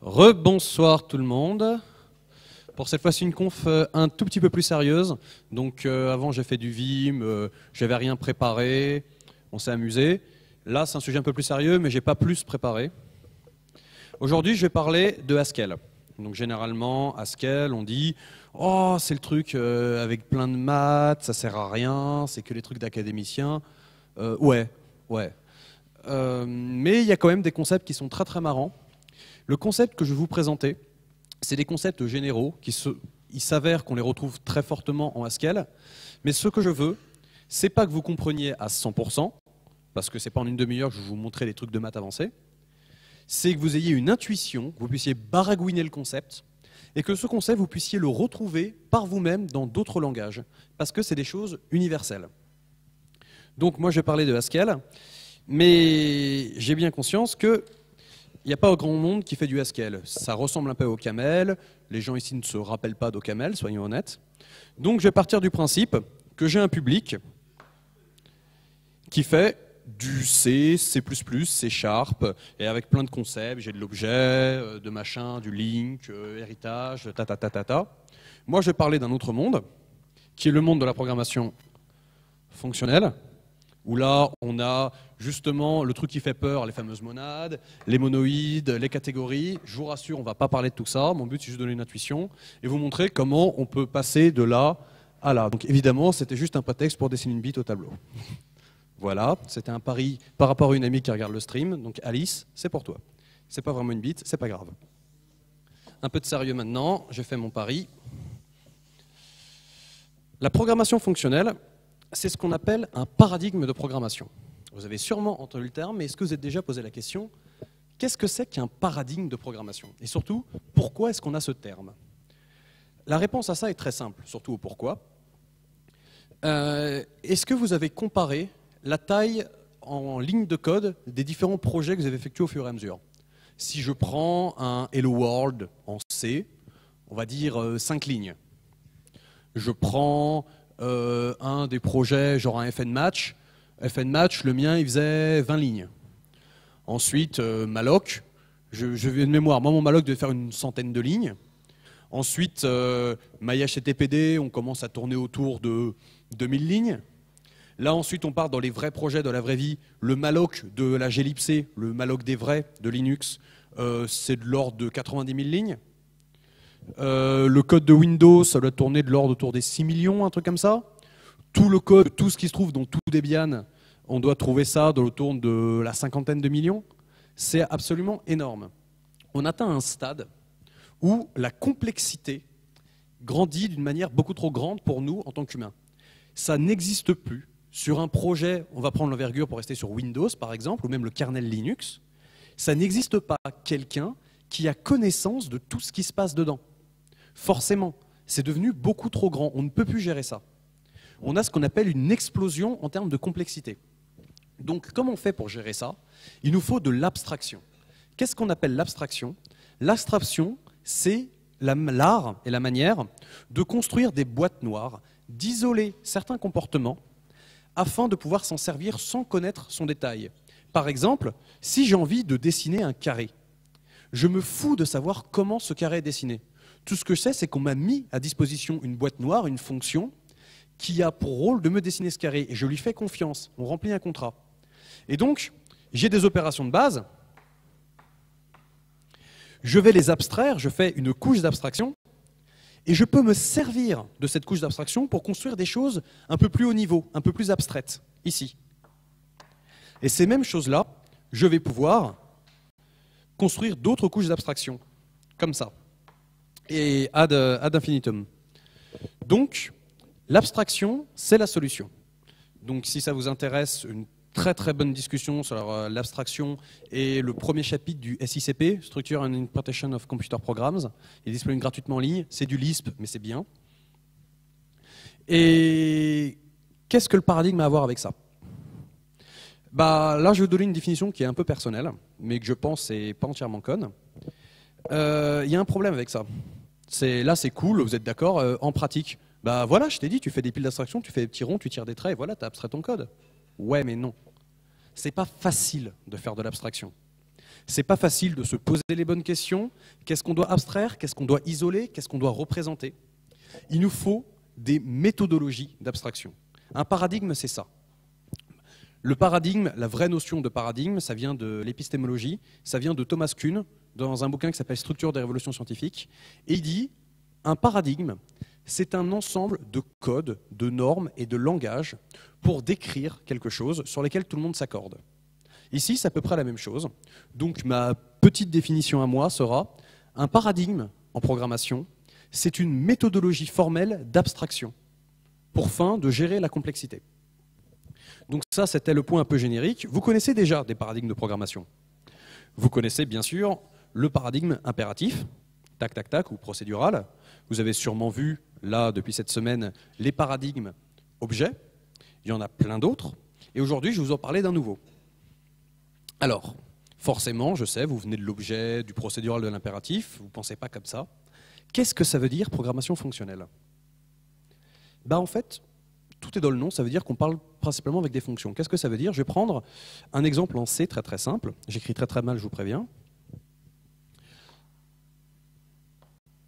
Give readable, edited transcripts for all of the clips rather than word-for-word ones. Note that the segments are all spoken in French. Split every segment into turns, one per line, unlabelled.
Rebonsoir tout le monde. Pour cette fois-ci une conf un tout petit peu plus sérieuse. Donc avant j'ai fait du Vim, j'avais rien préparé, on s'est amusé. Là c'est un sujet un peu plus sérieux mais j'ai pas plus préparé. Aujourd'hui je vais parler de Haskell. Donc généralement Haskell on dit oh c'est le truc avec plein de maths, ça sert à rien, c'est que les trucs d'académiciens. Ouais. Mais il y a quand même des concepts qui sont très très marrants. Le concept que je vais vous présenter, c'est des concepts généraux, il s'avère qu'on les retrouve très fortement en Haskell, mais ce que je veux, c'est pas que vous compreniez à 100%, parce que c'est pas en une demi-heure que je vais vous montrer des trucs de maths avancés, c'est que vous ayez une intuition, que vous puissiez baragouiner le concept, et que ce concept, vous puissiez le retrouver par vous-même dans d'autres langages, parce que c'est des choses universelles. Donc moi je vais parler de Haskell, mais j'ai bien conscience que il n'y a pas grand monde qui fait du Haskell. Ça ressemble un peu au Camel. Les gens ici ne se rappellent pas d'Ocaml, soyons honnêtes. Donc je vais partir du principe que j'ai un public qui fait du C, C++, C#, et avec plein de concepts. J'ai de l'objet, de machin, du link, héritage, ta. Moi je vais parler d'un autre monde, qui est le monde de la programmation fonctionnelle, où là, on a justement le truc qui fait peur, les fameuses monades, les monoïdes, les catégories. Je vous rassure, on ne va pas parler de tout ça. Mon but, c'est juste de donner une intuition et vous montrer comment on peut passer de là à là. Donc évidemment, c'était juste un prétexte pour dessiner une bite au tableau. Voilà, c'était un pari par rapport à une amie qui regarde le stream. Donc Alice, c'est pour toi. C'est pas vraiment une bite, c'est pas grave. Un peu de sérieux maintenant, j'ai fait mon pari. La programmation fonctionnelle, c'est ce qu'on appelle un paradigme de programmation. Vous avez sûrement entendu le terme, mais est-ce que vous êtes déjà posé la question, qu'est-ce que c'est qu'un paradigme de programmation? Et surtout, pourquoi est-ce qu'on a ce terme? La réponse à ça est très simple, surtout au pourquoi. Est-ce que vous avez comparé la taille en ligne de code des différents projets que vous avez effectués au fur et à mesure? Si je prends un Hello World en C, on va dire 5 lignes. Je prends un des projets, genre un FN Match. FN Match, le mien, il faisait 20 lignes. Ensuite, Malloc, je viens de mémoire. Moi, mon Malloc devait faire une centaine de lignes. Ensuite, MyHTTPD, on commence à tourner autour de 2000 lignes. Là, ensuite, on part dans les vrais projets de la vraie vie. Le Malloc de la glibc, le Malloc des vrais de Linux, c'est de l'ordre de 90 000 lignes. Le code de Windows, ça doit tourner de l'ordre autour des 6 millions, un truc comme ça. Tout le code, tout ce qui se trouve dans tout Debian, on doit trouver ça autour de la cinquantaine de millions. C'est absolument énorme. On atteint un stade où la complexité grandit d'une manière beaucoup trop grande pour nous en tant qu'humains. Ça n'existe plus. Sur un projet, on va prendre l'envergure pour rester sur Windows par exemple, ou même le kernel Linux, ça n'existe pas quelqu'un qui a connaissance de tout ce qui se passe dedans. Forcément, c'est devenu beaucoup trop grand, on ne peut plus gérer ça. On a ce qu'on appelle une explosion en termes de complexité. Donc comment on fait pour gérer ça? Il nous faut de l'abstraction. Qu'est-ce qu'on appelle l'abstraction? L'abstraction, c'est l'art et la manière de construire des boîtes noires, d'isoler certains comportements afin de pouvoir s'en servir sans connaître son détail. Par exemple, si j'ai envie de dessiner un carré, je me fous de savoir comment ce carré est dessiné. Tout ce que je sais, c'est qu'on m'a mis à disposition une boîte noire, une fonction, qui a pour rôle de me dessiner ce carré. Et je lui fais confiance. On remplit un contrat. Et donc, j'ai des opérations de base. Je vais les abstraire. Je fais une couche d'abstraction. Et je peux me servir de cette couche d'abstraction pour construire des choses un peu plus haut niveau, un peu plus abstraites, ici. Et ces mêmes choses-là, je vais pouvoir construire d'autres couches d'abstraction, comme ça. Et ad infinitum. Donc, l'abstraction, c'est la solution. Donc, si ça vous intéresse, une très très bonne discussion sur l'abstraction et le premier chapitre du SICP, Structure and Interpretation of Computer Programs. Il est disponible gratuitement en ligne. C'est du Lisp, mais c'est bien. Et qu'est-ce que le paradigme a à voir avec ça? Là, je vais vous donner une définition qui est un peu personnelle, mais que je pense n'est pas entièrement conne. Il y a un problème avec ça. Là, c'est cool, vous êtes d'accord, en pratique. Voilà, je t'ai dit, tu fais des piles d'abstraction, tu fais des petits ronds, tu tires des traits, et voilà, tu as abstrait ton code. Ouais, mais non. C'est pas facile de faire de l'abstraction. C'est pas facile de se poser les bonnes questions. Qu'est-ce qu'on doit abstraire? Qu'est-ce qu'on doit isoler? Qu'est-ce qu'on doit représenter? Il nous faut des méthodologies d'abstraction. Un paradigme, c'est ça. Le paradigme, la vraie notion de paradigme, ça vient de l'épistémologie, ça vient de Thomas Kuhn, dans un bouquin qui s'appelle Structure des révolutions scientifiques. Et il dit, un paradigme, c'est un ensemble de codes, de normes et de langages pour décrire quelque chose sur lequel tout le monde s'accorde. Ici, c'est à peu près la même chose. Donc ma petite définition à moi sera, un paradigme en programmation, c'est une méthodologie formelle d'abstraction pour fin de gérer la complexité. Donc ça, c'était le point un peu générique. Vous connaissez déjà des paradigmes de programmation. Vous connaissez bien sûr le paradigme impératif, tac, tac, tac, ou procédural. Vous avez sûrement vu, là, depuis cette semaine, les paradigmes objets. Il y en a plein d'autres. Et aujourd'hui, je vais vous en parler d'un nouveau. Alors, forcément, je sais, vous venez de l'objet, du procédural, de l'impératif, vous ne pensez pas comme ça. Qu'est-ce que ça veut dire programmation fonctionnelle? En fait, tout est dans le nom, ça veut dire qu'on parle principalement avec des fonctions. Qu'est-ce que ça veut dire? Je vais prendre un exemple en C très très simple. J'écris très très mal, je vous préviens.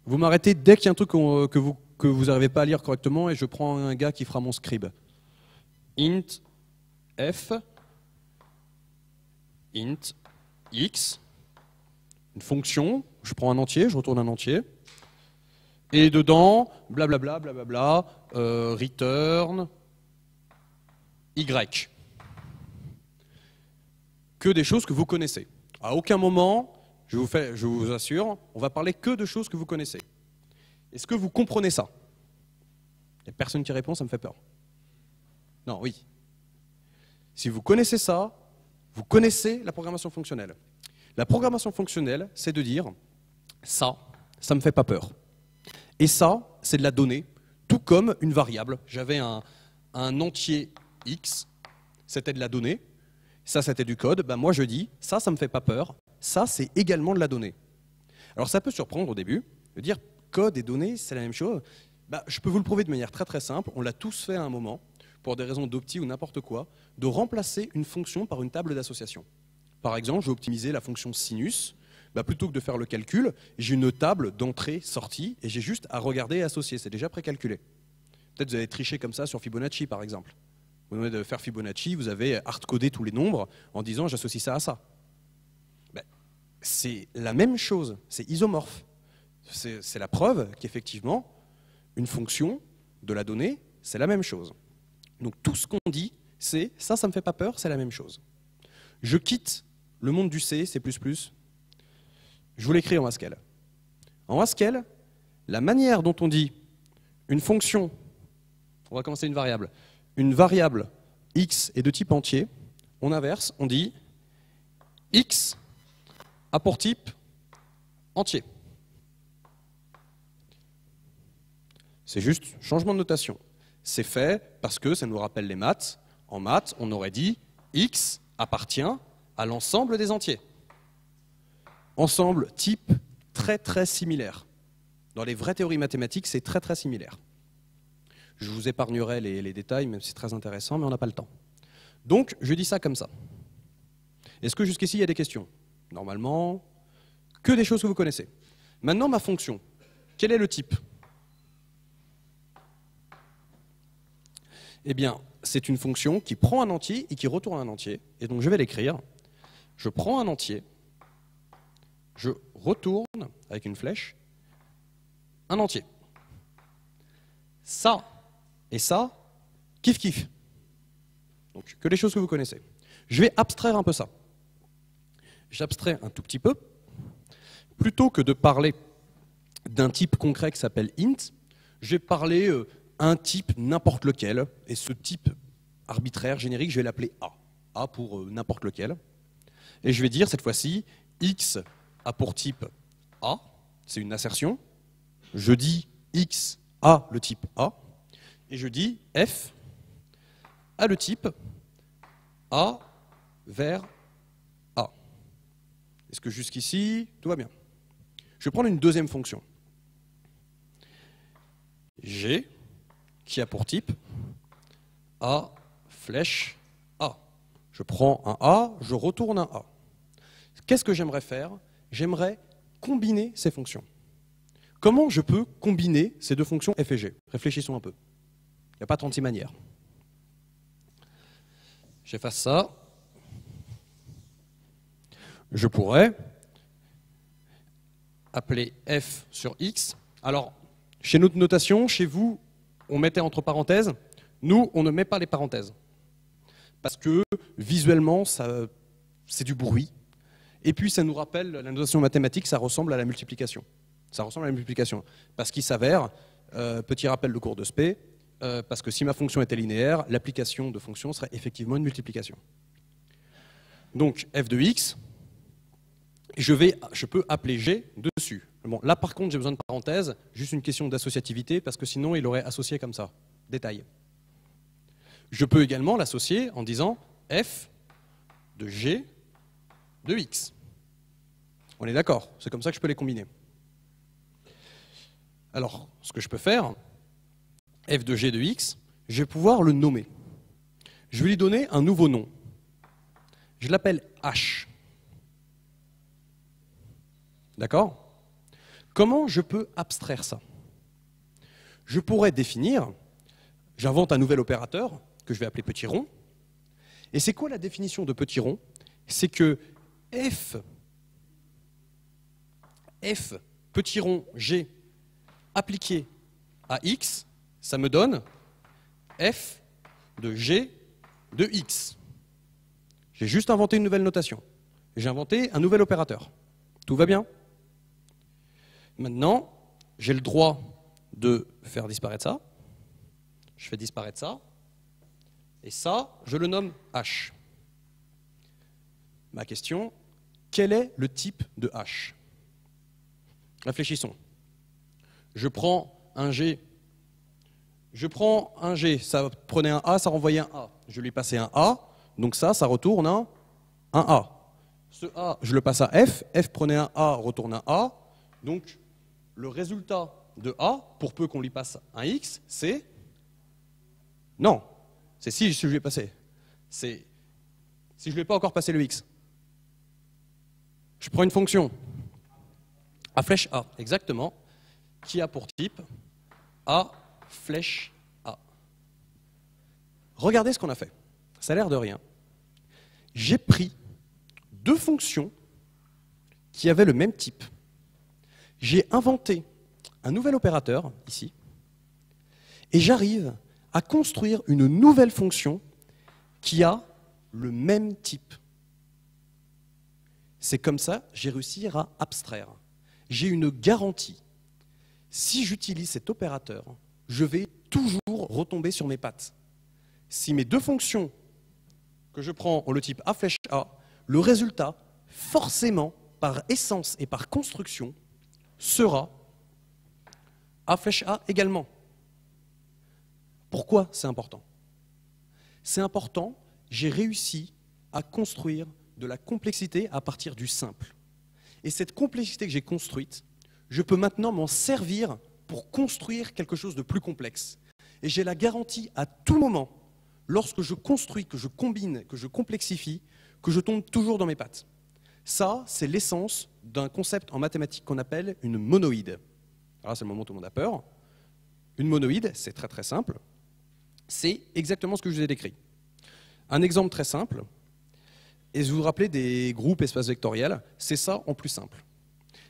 Vous m'arrêtez dès qu'il y a un truc que vous n'arrivez pas à lire correctement et je prends un gars qui fera mon scribe. Int f, int x, une fonction, je prends un entier, je retourne un entier. Et dedans, blablabla, blablabla, return y. Que des choses que vous connaissez. À aucun moment, je vous assure, on va parler que de choses que vous connaissez. Est-ce que vous comprenez ça? Il n'y a personne qui répond, ça me fait peur. Non, oui. Si vous connaissez ça, vous connaissez la programmation fonctionnelle. La programmation fonctionnelle, c'est de dire, ça me fait pas peur. Et ça, c'est de la donnée, tout comme une variable. J'avais un entier x, c'était de la donnée, ça c'était du code, moi je dis, ça me fait pas peur, ça c'est également de la donnée. Alors ça peut surprendre au début, de dire code et données, c'est la même chose. Je peux vous le prouver de manière très très simple, on l'a tous fait à un moment, pour des raisons d'opti ou n'importe quoi, de remplacer une fonction par une table d'association. Par exemple, je vais optimiser la fonction sinus, plutôt que de faire le calcul, j'ai une table d'entrée-sortie et j'ai juste à regarder et associer, c'est déjà précalculé. Peut-être vous avez triché comme ça sur Fibonacci par exemple. Vous venez de faire Fibonacci, vous avez hard-codé tous les nombres en disant j'associe ça à ça. C'est la même chose, c'est isomorphe. C'est la preuve qu'effectivement, une fonction de la donnée, c'est la même chose. Donc tout ce qu'on dit, c'est ça me fait pas peur, c'est la même chose. Je quitte le monde du C, C++, je vous l'écris en Haskell. En Haskell, la manière dont on dit une fonction, on va commencer une variable x est de type entier, on inverse, on dit x a pour type entier. C'est juste changement de notation. C'est fait parce que ça nous rappelle les maths. En maths, on aurait dit x appartient à l'ensemble des entiers. Ensemble type très très similaire. Dans les vraies théories mathématiques, c'est très très similaire. Je vous épargnerai les détails, même si c'est très intéressant, mais on n'a pas le temps. Donc, je dis ça comme ça. Est-ce que jusqu'ici, il y a des questions? Normalement, que des choses que vous connaissez. Maintenant, ma fonction. Quel est le type? Eh bien, c'est une fonction qui prend un entier et qui retourne un entier. Et donc, je vais l'écrire. Je prends un entier. Je retourne, avec une flèche, un entier. Ça et ça, kiff kiff. Donc, que les choses que vous connaissez. Je vais abstraire un peu ça. J'abstrais un tout petit peu. Plutôt que de parler d'un type concret qui s'appelle int, je vais parler un type n'importe lequel. Et ce type arbitraire, générique, je vais l'appeler A. A pour n'importe lequel. Et je vais dire cette fois-ci, x a pour type A, c'est une assertion. Je dis x a le type A, et je dis f a le type A vers A. Est-ce que jusqu'ici, tout va bien? Je vais prendre une deuxième fonction. G, qui a pour type A flèche A. Je prends un A, je retourne un A. Qu'est-ce que j'aimerais faire? J'aimerais combiner ces fonctions. Comment je peux combiner ces deux fonctions f et g? Réfléchissons un peu. Il n'y a pas 36 manières. J'efface ça. Je pourrais appeler f sur x. Alors, chez notre notation, chez vous, on mettait entre parenthèses. Nous, on ne met pas les parenthèses. Parce que, visuellement, c'est du bruit. Et puis, ça nous rappelle, la notation mathématique, ça ressemble à la multiplication. Ça ressemble à la multiplication. Parce qu'il s'avère, petit rappel de cours de spé, parce que si ma fonction était linéaire, l'application de fonction serait effectivement une multiplication. Donc, f de x, je peux appeler g dessus. Bon, là, par contre, j'ai besoin de parenthèses, juste une question d'associativité, parce que sinon, il aurait associé comme ça. Détail. Je peux également l'associer en disant f de g de x. On est d'accord, c'est comme ça que je peux les combiner. Alors, ce que je peux faire, f de g de x, je vais pouvoir le nommer. Je vais lui donner un nouveau nom. Je l'appelle h. D'accord? Comment je peux abstraire ça? Je pourrais définir, j'invente un nouvel opérateur que je vais appeler petit rond. Et c'est quoi la définition de petit rond? C'est que f petit rond g appliqué à x, ça me donne f de g de x. J'ai juste inventé une nouvelle notation. J'ai inventé un nouvel opérateur. Tout va bien? Maintenant, j'ai le droit de faire disparaître ça. Je fais disparaître ça. Et ça, je le nomme h. Ma question, quel est le type de h? Réfléchissons. Je prends un G, ça prenait un A, ça renvoyait un A. Je lui passais un A, donc ça retourne un A. Ce A, je le passe à F, F prenait un A, retourne un A. Donc le résultat de A, pour peu qu'on lui passe un X, c'est... Non, c'est si je lui ai passé. C'est si je ne lui ai pas encore passé le X. Je prends une fonction, A flèche A, exactement, qui a pour type A flèche A. Regardez ce qu'on a fait. Ça a l'air de rien. J'ai pris deux fonctions qui avaient le même type. J'ai inventé un nouvel opérateur, ici, et j'arrive à construire une nouvelle fonction qui a le même type. C'est comme ça que j'ai réussi à abstraire. J'ai une garantie. Si j'utilise cet opérateur, je vais toujours retomber sur mes pattes. Si mes deux fonctions que je prends ont le type A flèche A, le résultat, forcément, par essence et par construction, sera A flèche A également. Pourquoi c'est important? C'est important, j'ai réussi à construire de la complexité à partir du simple. Et cette complexité que j'ai construite, je peux maintenant m'en servir pour construire quelque chose de plus complexe. Et j'ai la garantie à tout moment, lorsque je construis, que je combine, que je complexifie, que je tombe toujours dans mes pattes. Ça, c'est l'essence d'un concept en mathématiques qu'on appelle une monoïde. Alors c'est le moment où tout le monde a peur. Une monoïde, c'est très très simple. C'est exactement ce que je vous ai décrit. Un exemple très simple, et vous vous rappelez des groupes espaces vectoriels, c'est ça en plus simple.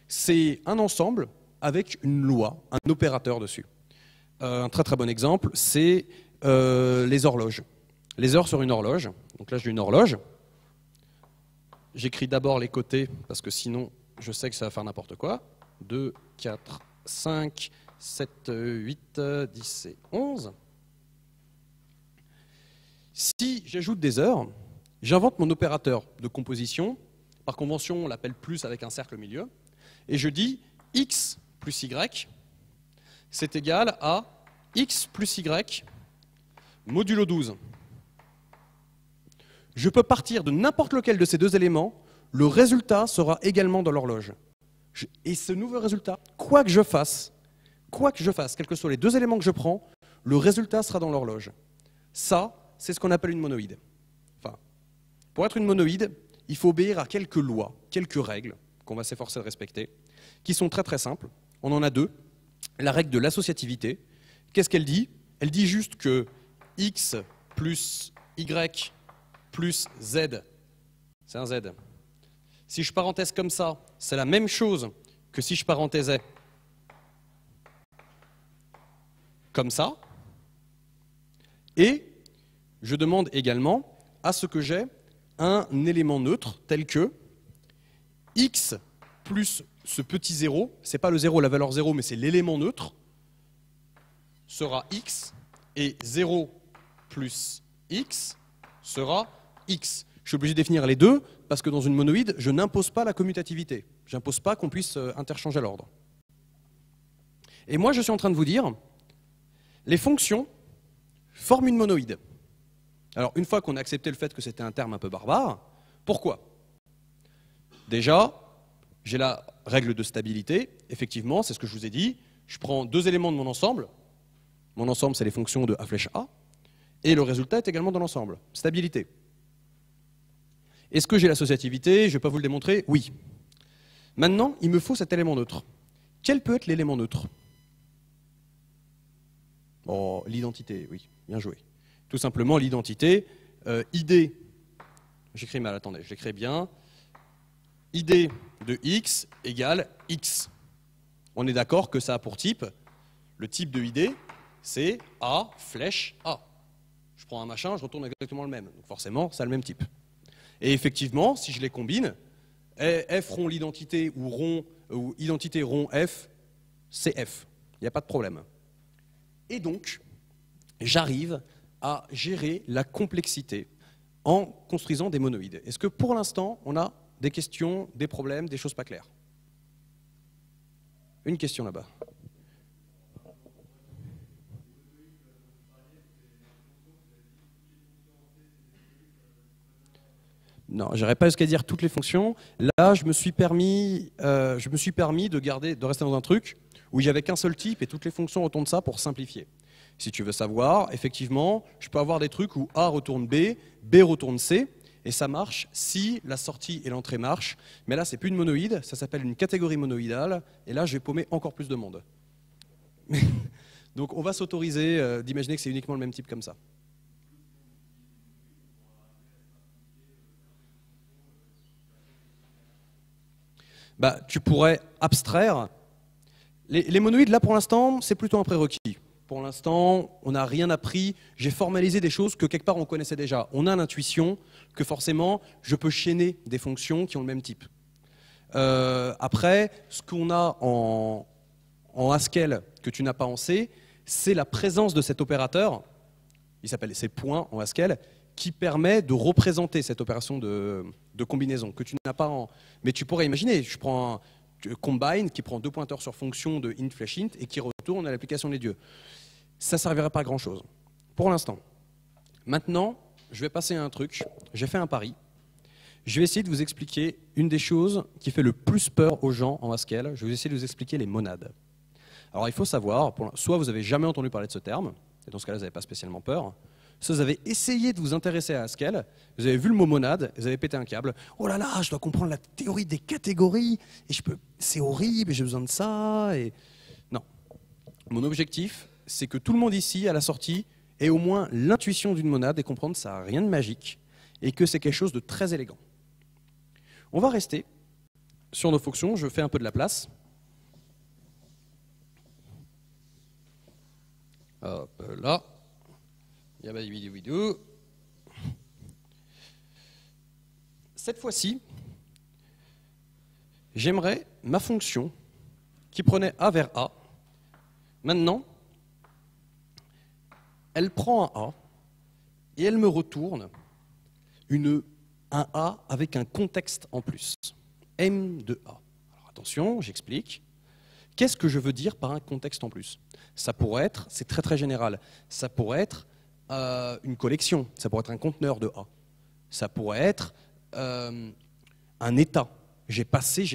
C'est un ensemble avec une loi, un opérateur dessus. Un très très bon exemple, c'est les horloges. Les heures sur une horloge. Donc là j'ai une horloge. J'écris d'abord les côtés, parce que sinon je sais que ça va faire n'importe quoi. 2, 4, 5, 7, 8, 10 et 11. Si j'ajoute des heures, j'invente mon opérateur de composition. Par convention, on l'appelle plus avec un cercle au milieu. Et je dis x plus y, c'est égal à x plus y modulo 12. Je peux partir de n'importe lequel de ces deux éléments, le résultat sera également dans l'horloge. Et ce nouveau résultat, quoi que je fasse, quels que soient les deux éléments que je prends, le résultat sera dans l'horloge. Ça, c'est ce qu'on appelle une monoïde. Enfin, pour être une monoïde, il faut obéir à quelques lois, quelques règles qu'on va s'efforcer de respecter, qui sont très très simples. On en a deux. La règle de l'associativité. Qu'est-ce qu'elle dit? Elle dit juste que x plus y plus z, c'est un z. Si je parenthèse comme ça, c'est la même chose que si je parenthésais comme ça. Et je demande également à ce que j'ai un élément neutre tel que x plus ce petit 0, ce n'est pas le 0, la valeur 0, mais c'est l'élément neutre, sera x, et 0 plus x sera x. Je suis obligé de définir les deux, parce que dans une monoïde, je n'impose pas la commutativité. Je n'impose pas qu'on puisse interchanger l'ordre. Et moi, je suis en train de vous dire, les fonctions forment une monoïde. Alors, une fois qu'on a accepté le fait que c'était un terme un peu barbare, pourquoi? Déjà, j'ai la règle de stabilité. Effectivement, c'est ce que je vous ai dit. Je prends deux éléments de mon ensemble. Mon ensemble, c'est les fonctions de A flèche A. Et le résultat est également dans l'ensemble. Stabilité. Est-ce que j'ai l'associativité? Je ne vais pas vous le démontrer. Oui. Maintenant, il me faut cet élément neutre. Quel peut être l'élément neutre? Oh, l'identité, oui. Bien joué. Tout simplement, l'identité. ID, j'écris mal, attendez, je l'écris bien. ID de x égale x. On est d'accord que ça a pour type, le type de ID, c'est A flèche A. Je prends un machin, je retourne exactement le même. Donc forcément, ça a le même type. Et effectivement, si je les combine, f rond l'identité ou identité rond f, c'est f. Il n'y a pas de problème. Et donc, j'arrive à gérer la complexité en construisant des monoïdes. Est-ce que pour l'instant, on a des questions, des problèmes, des choses pas claires? Une question là-bas. Non, je n'irai pas jusqu'à dire toutes les fonctions. Là, je me suis permis de rester dans un truc où il n'y avait qu'un seul type et toutes les fonctions autour de ça pour simplifier. Si tu veux savoir, effectivement, je peux avoir des trucs où A retourne B, B retourne C, et ça marche si la sortie et l'entrée marchent. Mais là, c'est plus une monoïde, ça s'appelle une catégorie monoïdale, et là, je vais paumer encore plus de monde. Donc, on va s'autoriser d'imaginer que c'est uniquement le même type comme ça. Bah, tu pourrais abstraire. Les monoïdes, là, pour l'instant, c'est plutôt un prérequis. Pour l'instant, on n'a rien appris. J'ai formalisé des choses que quelque part on connaissait déjà. On a l'intuition que forcément, je peux chaîner des fonctions qui ont le même type. Après, ce qu'on a en Haskell que tu n'as pas en C, c'est la présence de cet opérateur, il s'appelle ces points en Haskell, qui permet de représenter cette opération de combinaison que tu n'as pas en... Mais tu pourrais imaginer, je prends un combine qui prend deux pointeurs sur fonction de int flash int et qui retourne à l'application des dieux. Ça ne servirait pas à grand chose, pour l'instant. Maintenant, je vais passer à un truc, j'ai fait un pari. Je vais essayer de vous expliquer une des choses qui fait le plus peur aux gens en Haskell. Je vais essayer de vous expliquer les monades. Alors il faut savoir, soit vous n'avez jamais entendu parler de ce terme, et dans ce cas-là vous n'avez pas spécialement peur, soit vous avez essayé de vous intéresser à Haskell, vous avez vu le mot monade, vous avez pété un câble, oh là là, je dois comprendre la théorie des catégories, et c'est horrible, et j'ai besoin de ça, et... Non. Mon objectif, c'est que tout le monde ici, à la sortie, ait au moins l'intuition d'une monade et comprendre que ça n'a rien de magique, et que c'est quelque chose de très élégant. On va rester sur nos fonctions, je fais un peu de la place. Hop là. Cette fois-ci, j'aimerais ma fonction qui prenait A vers A. Maintenant, elle prend un A et elle me retourne un A avec un contexte en plus. M de A. Alors attention, j'explique. Qu'est-ce que je veux dire par un contexte en plus? Ça pourrait être, c'est très très général, ça pourrait être une collection, ça pourrait être un conteneur de A. Ça pourrait être un état. J'ai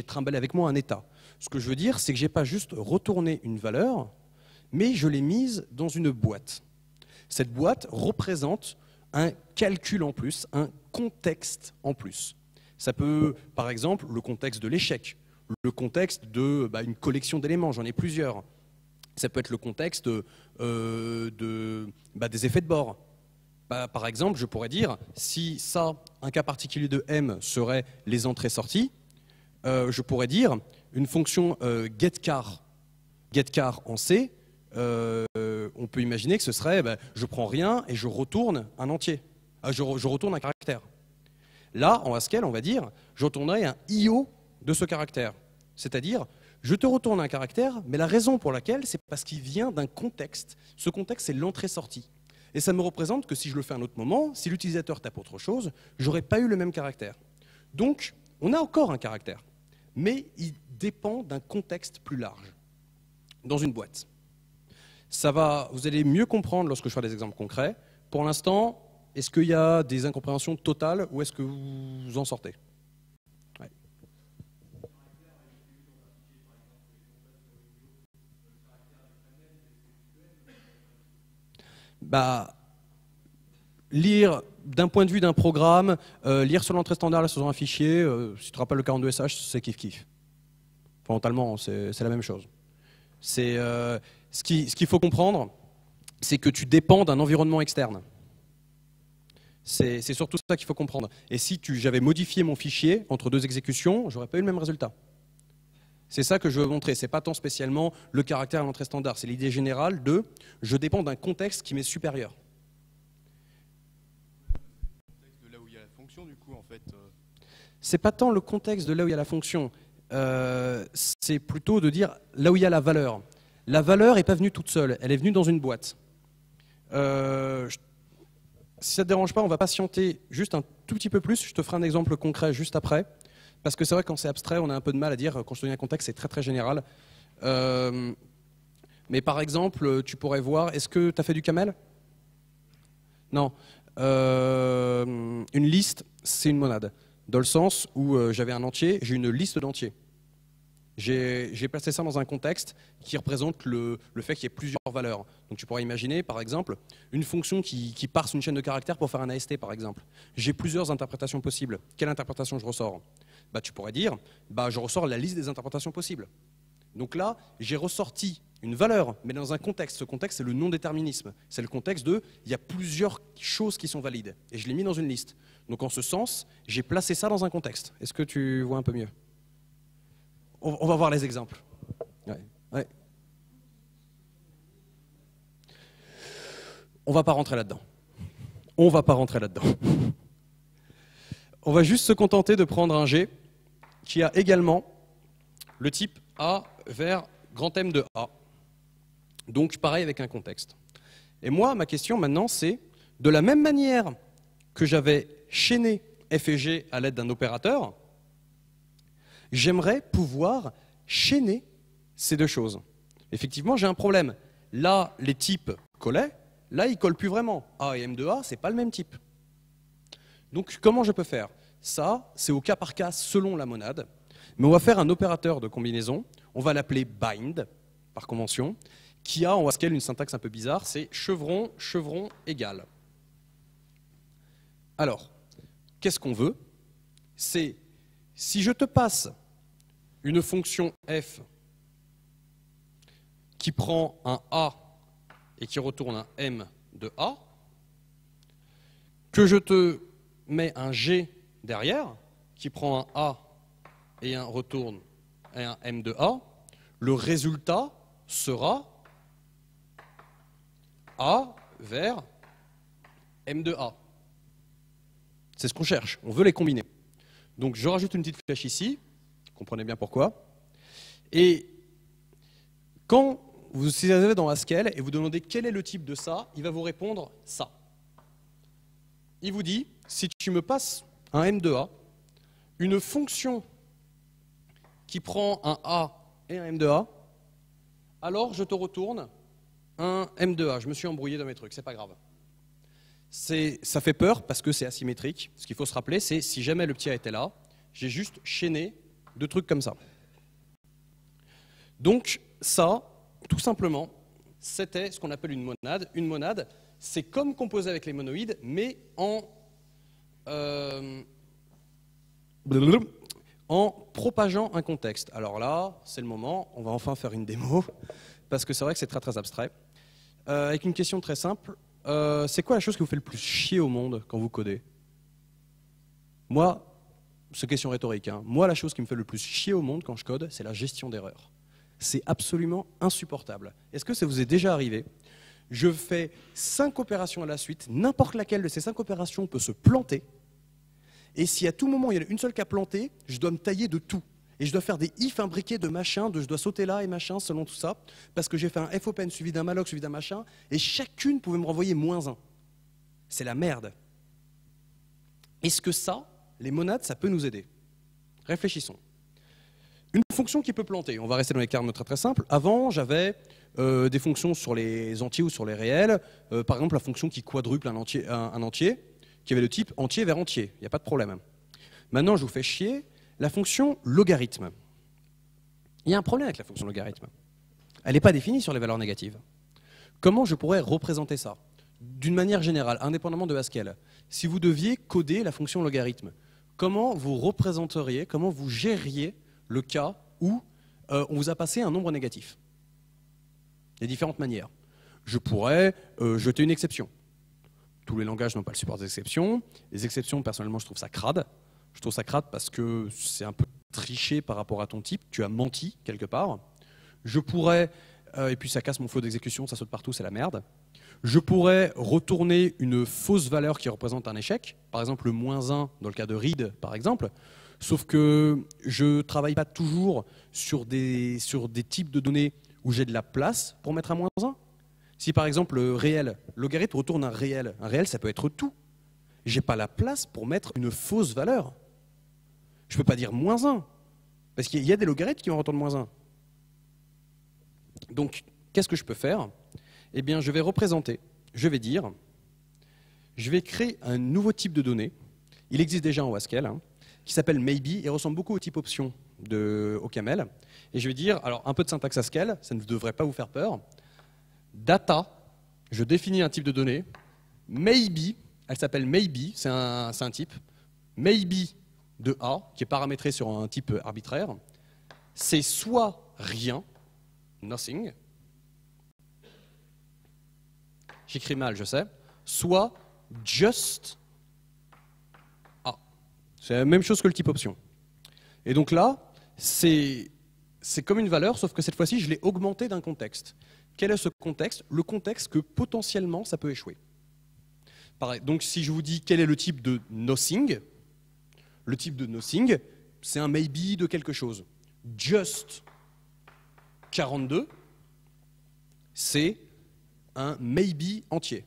trimballé avec moi un état. Ce que je veux dire, c'est que je n'ai pas juste retourné une valeur, mais je l'ai mise dans une boîte. Cette boîte représente un calcul en plus, un contexte en plus. Ça peut, par exemple, le contexte de l'échec, le contexte de une collection d'éléments, j'en ai plusieurs. Ça peut être le contexte des effets de bord. Par exemple, je pourrais dire, si ça, un cas particulier de M serait les entrées-sorties, je pourrais dire une fonction getChar en C, on peut imaginer que ce serait, je prends rien et je retourne un entier, je retourne un caractère. Là, en Haskell, on va dire, je retournerai un IO de ce caractère. C'est-à-dire, je te retourne un caractère, mais la raison pour laquelle, c'est parce qu'il vient d'un contexte. Ce contexte, c'est l'entrée-sortie. Et ça me représente que si je le fais à un autre moment, si l'utilisateur tape autre chose, je n'aurais pas eu le même caractère. Donc, on a encore un caractère, mais il dépend d'un contexte plus large, dans une boîte. Vous allez mieux comprendre lorsque je ferai des exemples concrets. Pour l'instant, est-ce qu'il y a des incompréhensions totales ou est-ce que vous en sortez? Ouais. Lire d'un point de vue d'un programme, lire sur l'entrée standard, là, sur un fichier, si tu ne rappelles le 42SH, c'est kiff-kiff. Fondamentalement, c'est la même chose. Ce qu'il faut comprendre, c'est que tu dépends d'un environnement externe. C'est surtout ça qu'il faut comprendre. Et si j'avais modifié mon fichier entre deux exécutions, j'aurais pas eu le même résultat. C'est ça que je veux montrer. C'est pas tant spécialement le caractère à l'entrée standard. C'est l'idée générale de je dépends d'un contexte qui m'est supérieur.
De là où il y a la fonction, du coup, en fait.
C'est pas tant le contexte de là où il y a la fonction. C'est plutôt de dire là où il y a la valeur. La valeur n'est pas venue toute seule. Elle est venue dans une boîte. Si ça ne te dérange pas, on va patienter juste un tout petit peu plus. Je te ferai un exemple concret juste après. Parce que c'est vrai que quand c'est abstrait, on a un peu de mal à dire. Quand je te donne un contexte, c'est très très général. Mais par exemple, tu pourrais voir, est-ce que tu as fait du camel? Non. Une liste, c'est une monade. Dans le sens où j'avais un entier, j'ai une liste d'entiers. J'ai placé ça dans un contexte qui représente le fait qu'il y ait plusieurs valeurs. Donc tu pourrais imaginer, par exemple, une fonction qui parse une chaîne de caractères pour faire un AST, par exemple. J'ai plusieurs interprétations possibles. Quelle interprétation je ressors? Tu pourrais dire, je ressors la liste des interprétations possibles. Donc là, j'ai ressorti une valeur, mais dans un contexte. Ce contexte, c'est le non-déterminisme. C'est le contexte de, il y a plusieurs choses qui sont valides. Et je l'ai mis dans une liste. Donc en ce sens, j'ai placé ça dans un contexte. Est-ce que tu vois un peu mieux? On va voir les exemples. Ouais. On va pas rentrer là-dedans. On va juste se contenter de prendre un G qui a également le type A vers grand M de A. Donc pareil avec un contexte. Et moi, ma question maintenant, c'est de la même manière que j'avais chaîné F et G à l'aide d'un opérateur, j'aimerais pouvoir chaîner ces deux choses. Effectivement, j'ai un problème. Là, les types collaient. Là, ils ne collent plus vraiment. A et M de A, ce n'est pas le même type. Donc, comment je peux faire? Ça, c'est au cas par cas selon la monade. Mais on va faire un opérateur de combinaison. On va l'appeler bind, par convention, qui a en Haskell une syntaxe un peu bizarre. C'est chevron, chevron égale. Alors, qu'est-ce qu'on veut? C'est si je te passe une fonction f qui prend un a et qui retourne un m de a, que je te mets un g derrière qui prend un a et un retourne et un m de a, le résultat sera a vers m de a. C'est ce qu'on cherche, on veut les combiner. Donc je rajoute une petite flèche ici, comprenez bien pourquoi. Et quand vous arrivez dans Haskell et vous demandez quel est le type de ça, il va vous répondre ça. Il vous dit, si tu me passes un m de a, une fonction qui prend un a et un m de a, alors je te retourne un m de a. Je me suis embrouillé dans mes trucs, c'est pas grave. Ça fait peur parce que c'est asymétrique. Ce qu'il faut se rappeler, c'est si jamais le petit a était là, j'ai juste chaîné deux trucs comme ça. Donc ça, tout simplement, c'était ce qu'on appelle une monade. Une monade, c'est comme composé avec les monoïdes, mais en propageant un contexte. Alors là, c'est le moment, on va enfin faire une démo, parce que c'est vrai que c'est très très abstrait. Avec une question très simple, c'est quoi la chose qui vous fait le plus chier au monde quand vous codez? Moi, c'est question rhétorique, hein. Moi, la chose qui me fait le plus chier au monde quand je code, c'est la gestion d'erreurs. C'est absolument insupportable. Est-ce que ça vous est déjà arrivé? Je fais 5 opérations à la suite, n'importe laquelle de ces 5 opérations peut se planter, et si à tout moment il y en a une seule qui a planté, je dois me tailler de tout. Et je dois faire des if imbriqués de machin, je dois sauter là et machin, selon tout ça, parce que j'ai fait un fopen suivi d'un malloc suivi d'un machin, et chacune pouvait me renvoyer -1. C'est la merde. Est-ce que ça, les monades, ça peut nous aider? Réfléchissons. Une fonction qui peut planter, on va rester dans les termes très très simples. Avant, j'avais des fonctions sur les entiers ou sur les réels, par exemple la fonction qui quadruple un entier, qui avait le type entier vers entier, il n'y a pas de problème. Maintenant, je vous fais chier, la fonction logarithme. Il y a un problème avec la fonction logarithme. Elle n'est pas définie sur les valeurs négatives. Comment je pourrais représenter ça? D'une manière générale, indépendamment de Haskell, si vous deviez coder la fonction logarithme, comment vous représenteriez, comment vous gériez le cas où on vous a passé un nombre négatif? Il y a différentes manières. Je pourrais jeter une exception. Tous les langages n'ont pas le support des exceptions. Les exceptions, personnellement, je trouve ça crade. Je trouve ça crade parce que c'est un peu triché par rapport à ton type. Tu as menti quelque part. Je pourrais, et puis ça casse mon flow d'exécution, ça saute partout, c'est la merde. Je pourrais retourner une fausse valeur qui représente un échec, par exemple le -1 dans le cas de read, par exemple. Sauf que je ne travaille pas toujours sur des types de données où j'ai de la place pour mettre un -1. Si par exemple le réel, logarithme retourne un réel ça peut être tout. Je n'ai pas la place pour mettre une fausse valeur. Je ne peux pas dire -1, parce qu'il y a des logarithmes qui en retournent -1. Donc, qu'est-ce que je peux faire? Eh bien, je vais représenter, je vais dire, je vais créer un nouveau type de données. Il existe déjà en Haskell, hein, qui s'appelle maybe et ressemble beaucoup au type option de OCaml. Et je vais dire, alors un peu de syntaxe Haskell, ça ne devrait pas vous faire peur. Data, je définis un type de données. Maybe, elle s'appelle maybe, c'est un type. Maybe de A, qui est paramétré sur un type arbitraire. C'est soit rien, nothing. J'écris mal, je sais. Soit just A. C'est la même chose que le type option. Et donc là, c'est comme une valeur, sauf que cette fois-ci, je l'ai augmenté d'un contexte. Quel est ce contexte? Le contexte que potentiellement ça peut échouer. Pareil, donc si je vous dis quel est le type de nothing, le type de nothing, c'est un maybe de quelque chose. Just 42, c'est un maybe entier.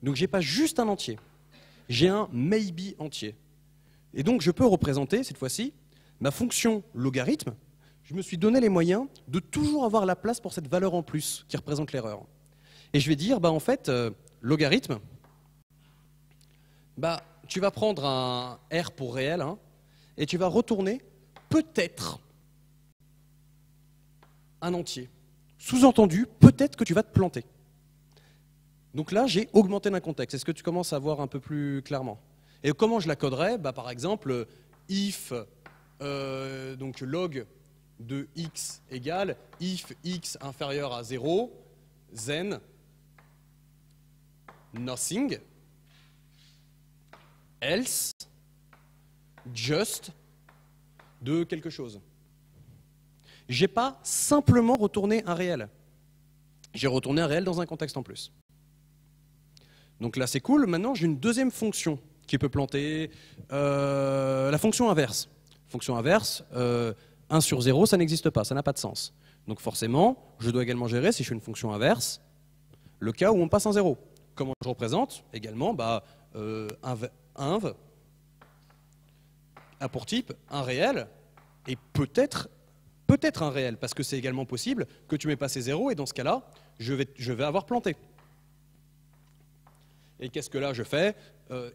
Donc j'ai pas juste un entier, j'ai un maybe entier. Et donc je peux représenter cette fois-ci ma fonction logarithme. Je me suis donné les moyens de toujours avoir la place pour cette valeur en plus qui représente l'erreur. Et je vais dire, bah en fait, logarithme, bah tu vas prendre un R pour réel, hein, et tu vas retourner peut-être un entier. Sous-entendu, peut-être que tu vas te planter. Donc là, j'ai augmenté d'un contexte. Est-ce que tu commences à voir un peu plus clairement? Et comment je la coderais? Bah, par exemple, if donc log de x égale if x inférieur à 0, then nothing, else, just de quelque chose. J'ai pas simplement retourné un réel. J'ai retourné un réel dans un contexte en plus. Donc là, c'est cool. Maintenant, j'ai une deuxième fonction qui peut planter. La fonction inverse. Fonction inverse, 1 sur 0, ça n'existe pas, ça n'a pas de sens. Donc forcément, je dois également gérer, si je fais une fonction inverse, le cas où on passe un 0. Comment je représente? Également, inv a pour type un réel, et peut-être un réel, parce que c'est également possible que tu m'aies passé 0, et dans ce cas-là, je vais avoir planté. Et qu'est-ce que là je fais?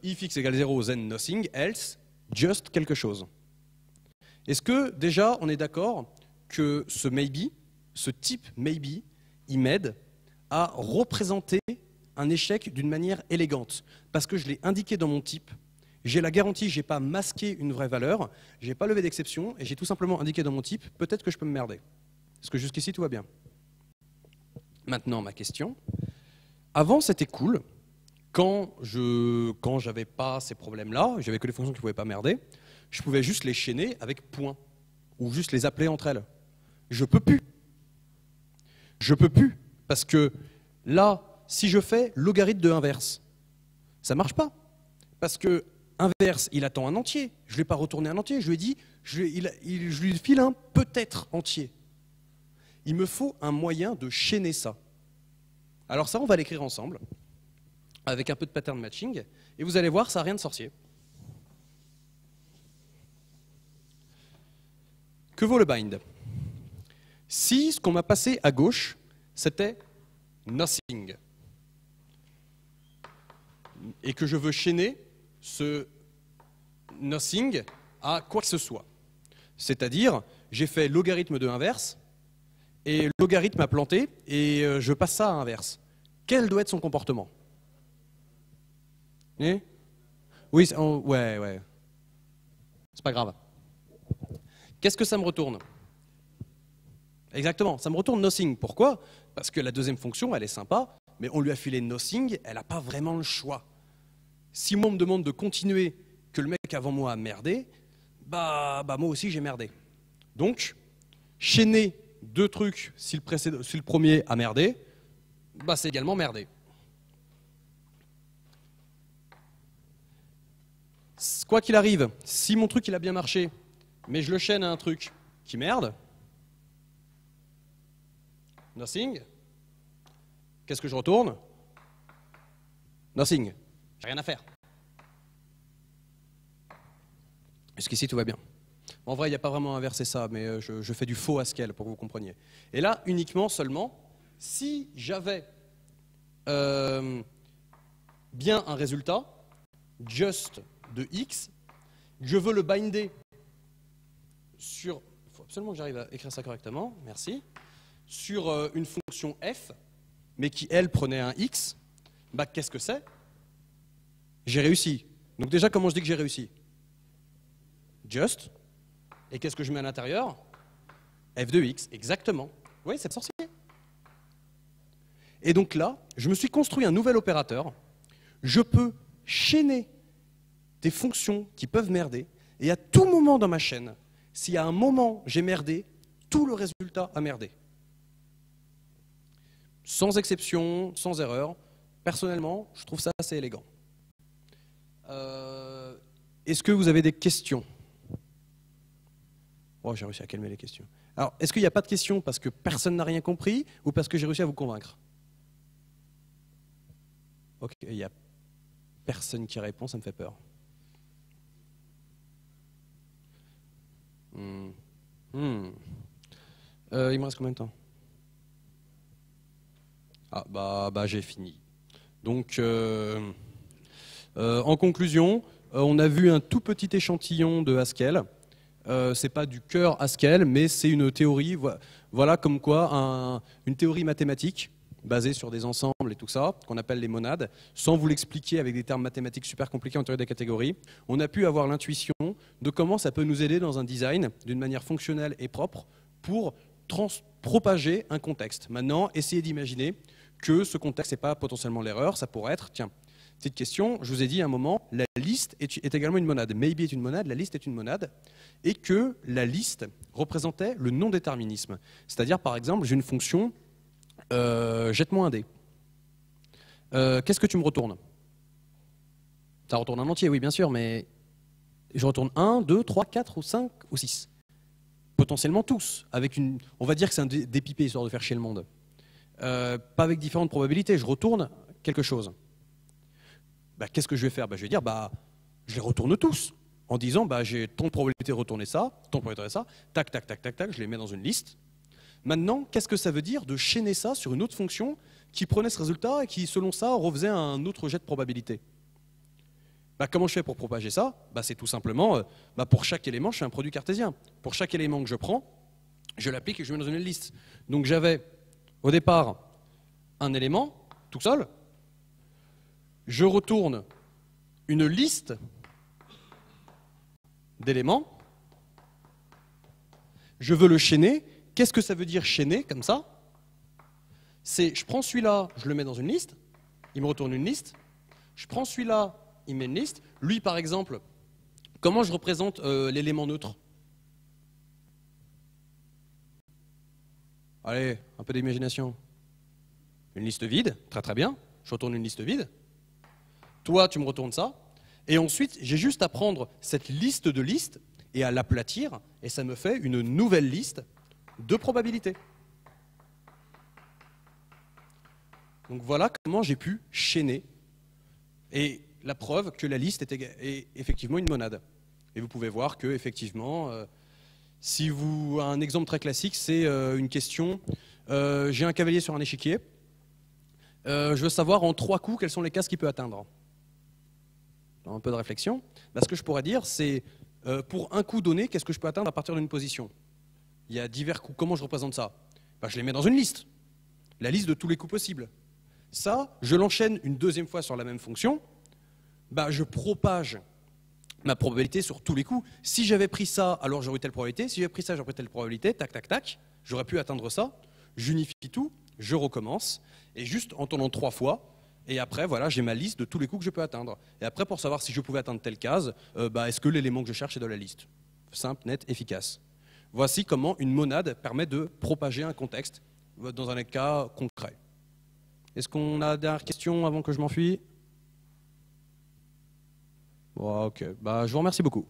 If x égale 0, then nothing, else, just quelque chose. Est-ce que déjà on est d'accord que ce maybe, ce type maybe, il m'aide à représenter un échec d'une manière élégante? Parce que je l'ai indiqué dans mon type, J'ai la garantie, je n'ai pas masqué une vraie valeur, je n'ai pas levé d'exception, et j'ai tout simplement indiqué dans mon type, peut-être que je peux me merder. Parce que jusqu'ici, tout va bien. Maintenant, ma question. Avant, c'était cool. Quand j'avais pas ces problèmes-là, j'avais que les fonctions qui ne pouvaient pas merder, je pouvais juste les chaîner avec point, ou juste les appeler entre elles. Je peux plus. Je peux plus, parce que là, si je fais logarithme de inverse, ça marche pas. Parce que inverse, il attend un entier. Je ne lui ai pas retourné un entier, je lui ai dit, je lui file un peut-être entier. Il me faut un moyen de chaîner ça. Alors ça, on va l'écrire ensemble, avec un peu de pattern matching, et vous allez voir, ça n'a rien de sorcier. Que vaut le bind? Si ce qu'on m'a passé à gauche, c'était nothing, et que je veux chaîner ce nothing à quoi que ce soit, c'est-à-dire, j'ai fait logarithme de inverse, et logarithme à planter, et je passe ça à inverse. Quel doit être son comportement? Oui, ouais. C'est pas grave. Qu'est-ce que ça me retourne? Exactement, ça me retourne nothing. Pourquoi? Parce que la deuxième fonction, elle est sympa, mais on lui a filé nothing, elle n'a pas vraiment le choix. Si moi on me demande de continuer, que le mec avant moi a merdé, bah moi aussi j'ai merdé. Donc, chaîner deux trucs, si le premier a merdé, bah c'est également merdé. Quoi qu'il arrive, si mon truc il a bien marché, mais je le chaîne à un truc qui merde, nothing, qu'est-ce que je retourne? Nothing, j'ai rien à faire. Jusqu'ici tout va bien. En vrai, il n'y a pas vraiment à inverser ça, mais je fais du faux Haskell pour que vous compreniez. Et là, uniquement, seulement, si j'avais bien un résultat, just de x, je veux le binder sur, il faut absolument que j'arrive à écrire ça correctement, merci, sur une fonction f, mais qui, elle, prenait un x, bah qu'est-ce que c'est? J'ai réussi. Donc déjà, comment je dis que j'ai réussi? Just. Et qu'est-ce que je mets à l'intérieur? F de x, exactement. Oui, c'est sorcier. Et donc là, je me suis construit un nouvel opérateur. Je peux chaîner des fonctions qui peuvent merder. Et à tout moment dans ma chaîne, si à un moment j'ai merdé, tout le résultat a merdé. Sans exception, sans erreur. Personnellement, je trouve ça assez élégant. Est-ce que vous avez des questions? Oh, j'ai réussi à calmer les questions. Alors, est-ce qu'il n'y a pas de questions parce que personne n'a rien compris ou parce que j'ai réussi à vous convaincre? Ok, il n'y a personne qui répond, ça me fait peur. Il me reste combien de temps? Ah, bah j'ai fini. Donc, en conclusion, on a vu un tout petit échantillon de Haskell. C'est pas du cœur Haskell, mais c'est une théorie, voilà comme quoi une théorie mathématique basée sur des ensembles et tout ça, qu'on appelle les monades, sans vous l'expliquer avec des termes mathématiques super compliqués en théorie des catégories. On a pu avoir l'intuition de comment ça peut nous aider dans un design d'une manière fonctionnelle et propre pour propager un contexte. Maintenant, essayez d'imaginer que ce contexte n'est pas potentiellement l'erreur, ça pourrait être, tiens, petite question, je vous ai dit à un moment, la liste est également une monade. Maybe est une monade, la liste est une monade, et que la liste représentait le non-déterminisme. C'est-à-dire, par exemple, j'ai une fonction, jette-moi un dé. Qu'est-ce que tu me retournes? Ça retourne un entier, oui, bien sûr, mais je retourne 1, 2, 3, 4 ou 5 ou 6. Potentiellement tous, avec on va dire que c'est un dépipé, histoire de faire chier le monde. Pas avec différentes probabilités, je retourne quelque chose. Bah, qu'est-ce que je vais faire? Je vais dire, je les retourne tous, en disant, j'ai ton probabilité de retourner ça, ton probabilité de ça, tac, tac, tac, tac, tac, je les mets dans une liste. Maintenant, qu'est-ce que ça veut dire de chaîner ça sur une autre fonction qui prenait ce résultat et qui, selon ça, refaisait un autre jet de probabilité? Comment je fais pour propager ça? C'est tout simplement, pour chaque élément, je fais un produit cartésien. Pour chaque élément que je prends, je l'applique et je le mets dans une liste. Donc j'avais, au départ, un élément, tout seul. Je retourne une liste d'éléments. Je veux le chaîner. Qu'est-ce que ça veut dire chaîner comme ça? C'est, je prends celui-là, je le mets dans une liste, il me retourne une liste. Je prends celui-là, il met une liste. Lui, par exemple, comment je représente l'élément neutre? Allez, un peu d'imagination. Une liste vide, très très bien. Je retourne une liste vide. Toi, tu me retournes ça. Et ensuite, j'ai juste à prendre cette liste de listes et à l'aplatir, et ça me fait une nouvelle liste de probabilités. Donc voilà comment j'ai pu chaîner, et la preuve que la liste est effectivement une monade. Et vous pouvez voir que effectivement, si vous, un exemple très classique, c'est une question, j'ai un cavalier sur un échiquier, je veux savoir en 3 coups quelles sont les cases qu'il peut atteindre. Un peu de réflexion. Là, ce que je pourrais dire, c'est pour un coup donné, qu'est-ce que je peux atteindre à partir d'une position? Il y a divers coups. Comment je représente ça? Ben, je les mets dans une liste. La liste de tous les coups possibles. Ça, je l'enchaîne une deuxième fois sur la même fonction. Ben, je propage ma probabilité sur tous les coups. Si j'avais pris ça, alors j'aurais eu telle probabilité. Si j'avais pris ça, j'aurais eu telle probabilité. Tac, tac, tac. J'aurais pu atteindre ça. J'unifie tout. Je recommence. Et juste en tournant 3 fois. Et après, voilà, j'ai ma liste de tous les coups que je peux atteindre. Et après, pour savoir si je pouvais atteindre telle case, est-ce que l'élément que je cherche est dans la liste? Simple, net, efficace. Voici comment une monade permet de propager un contexte dans un cas concret. Est-ce qu'on a dernière question avant que je m'enfuis? Bon, ok. Je vous remercie beaucoup.